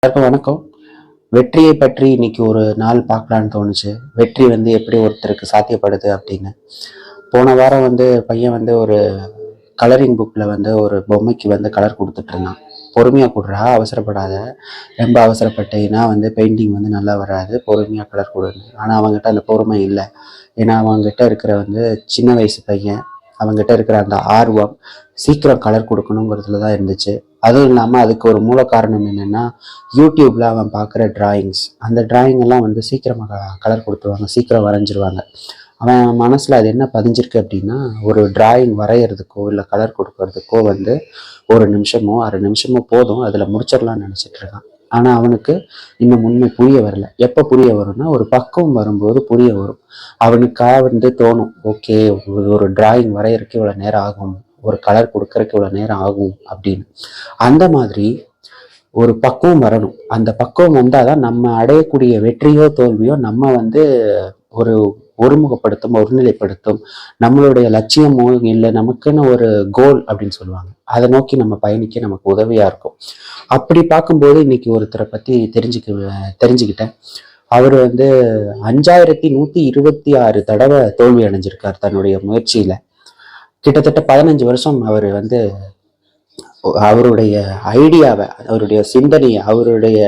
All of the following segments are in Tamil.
எல்லாருக்கும் வணக்கம். வெற்றியை பற்றி இன்னைக்கு ஒரு நாள் பார்க்கலான்னு தோணுச்சு. வெற்றி எப்படி ஒருத்தருக்கு சாத்தியப்படுது அப்படின்னு. போன வாரம் பையன் ஒரு கலரிங் புக்ல ஒரு பொம்மைக்கு கலர் கொடுத்துட்டு இருந்தான். பொறுமையா கொடுறா, அவசரப்படாத. ரொம்ப அவசரப்பட்டீங்கன்னா பெயிண்டிங் நல்லா வராது. பொறுமையா கலர் கொடுங்க. ஆனா அவங்ககிட்ட அந்த பொறுமை இல்லை. ஏன்னா அவங்ககிட்ட இருக்கிற சின்ன வயசு பையன். அவங்ககிட்ட இருக்கிற அந்த ஆர்வம் சீக்கிரம் கலர் கொடுக்கணுங்கிறதுல தான் இருந்துச்சு. அதுவும் இல்லாமல் அதுக்கு ஒரு மூல காரணம் என்னென்னா, யூடியூப்பில் அவன் பார்க்குற டிராயிங்ஸ், அந்த டிராயிங் எல்லாம் சீக்கிரமாக கலர் கொடுத்துருவாங்க, சீக்கிரம் வரைஞ்சிருவாங்க. அவன் மனசில் அது என்ன பதிஞ்சிருக்கு அப்படின்னா, ஒரு டிராயிங் வரைகிறதுக்கோ இல்லை கலர் கொடுக்கறதுக்கோ ஒரு நிமிஷமோ அரை நிமிஷமோ போதும், அதில் முடிச்சிடலாம்னு நினச்சிட்டு இருக்கான். ஆனால் அவனுக்கு இன்னும் உண்மை புரிய வரல. எப்போ புரிய வரும்னா, ஒரு பக்குவம் வரும்போது புரிய வரும். அவனுக்கா தோணும், ஓகே ஒரு டிராயிங் வரைகிறதுக்கு இவ்வளோ நேரம் ஆகும், ஒரு கலர் கொடுக்கறதுக்கு இவ்வளோ நேரம் ஆகும் அப்படின்னு. அந்த மாதிரி ஒரு பக்குவம் வரணும். அந்த பக்குவம் வந்தாதான் நம்ம அடையக்கூடிய வெற்றியோ தோல்வியோ நம்ம ஒரு ஒருமுகப்படுத்தும், ஒருநிலைப்படுத்தும். நம்மளுடைய லட்சியமோ இல்லை நமக்குன்னு ஒரு கோல் அப்படின்னு சொல்லுவாங்க, அதை நோக்கி நம்ம பயணிக்க நமக்கு உதவியா இருக்கும். அப்படி பார்க்கும்போது இன்னைக்கு ஒருத்தரை பத்தி தெரிஞ்சுக்கிட்டேன். அவர் 5126 தடவை தோல்வி அடைஞ்சிருக்கார் தன்னுடைய முயற்சியில. கிட்டத்தட்ட 15 வருஷம் அவர் அவருடைய ஐடியாவை, அவருடைய சிந்தனையை, அவருடைய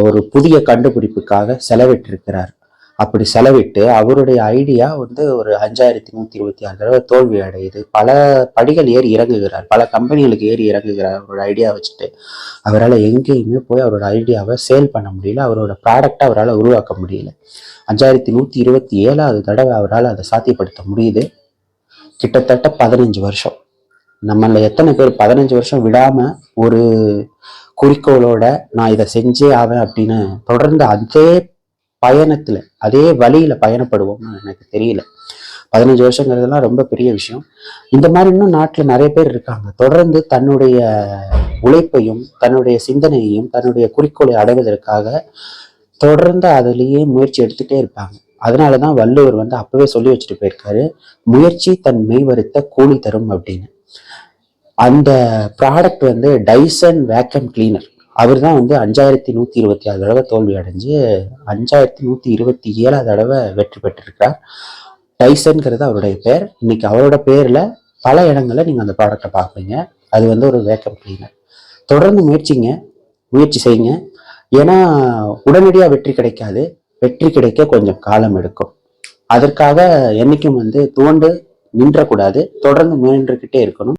ஒரு புதிய கண்டுபிடிப்புக்காக செலவிட்டிருக்கிறார். அப்படி செலவிட்டு அவருடைய ஐடியா ஒரு 5126 தடவை தோல்வி அடையுது. பல படிகள் ஏறி இறங்குகிறார், பல கம்பெனிகளுக்கு ஏறி இறங்குகிறார். அவரோட ஐடியா வச்சுட்டு அவரால் எங்கேயுமே போய் அவரோட ஐடியாவை சேல் பண்ண முடியல, அவரோட ப்ராடக்டை அவரால் உருவாக்க முடியல. 5127வது தடவை அவரால் அதை சாத்தியப்படுத்த முடியுது. கிட்டத்தட்ட 15 வருஷம். நம்மள எத்தனை பேர் 15 வருஷம் விடாம ஒரு குறிக்கோளோட நான் இதை செஞ்சே ஆவேன் அப்படின்னு தொடர்ந்து அதே பயணத்துல, அதே வழியில பயணப்படுவோம்னு எனக்கு தெரியல. 15 வருஷங்கிறதுலாம் ரொம்ப பெரிய விஷயம். இந்த மாதிரி இன்னும் நாட்டுல நிறைய பேர் இருக்காங்க. தொடர்ந்து தன்னுடைய உழைப்பையும் தன்னுடைய சிந்தனையையும் தன்னுடைய குறிக்கோளை அடைவதற்காக தொடர்ந்து அதிலேயே முயற்சி எடுத்துட்டே இருப்பாங்க. அதனாலதான் வள்ளுவர் அப்பவே சொல்லி வச்சுட்டு போயிருக்காரு, முயற்சி தன் மெய்வருத்த கூலி தரும் அப்படின்னு. அந்த ப்ராடக்ட் டைசன் வேக்கம் கிளீனர். அவர் தான் 5126 தடவை தோல்வி அடைஞ்சு 5127 தடவை வெற்றி பெற்றிருக்கிறார். டைசன்கிறது அவருடைய பேர். இன்னைக்கு அவரோட பேர்ல பல இடங்கள்ல நீங்க அந்த ப்ராடக்டை பார்ப்பீங்க. அது ஒரு வேக்கம் கிளீனர். தொடர்ந்து முயற்சி செய்யுங்க. ஏன்னா உடனடியா வெற்றி கிடைக்காது. வெற்றி கிடைக்க கொஞ்சம் காலம் எடுக்கும். அதற்காக என்னைக்கும் துவண்டு நின்றக்கூடாது. தொடர்ந்து முயன்றுகிட்டே இருக்கணும்.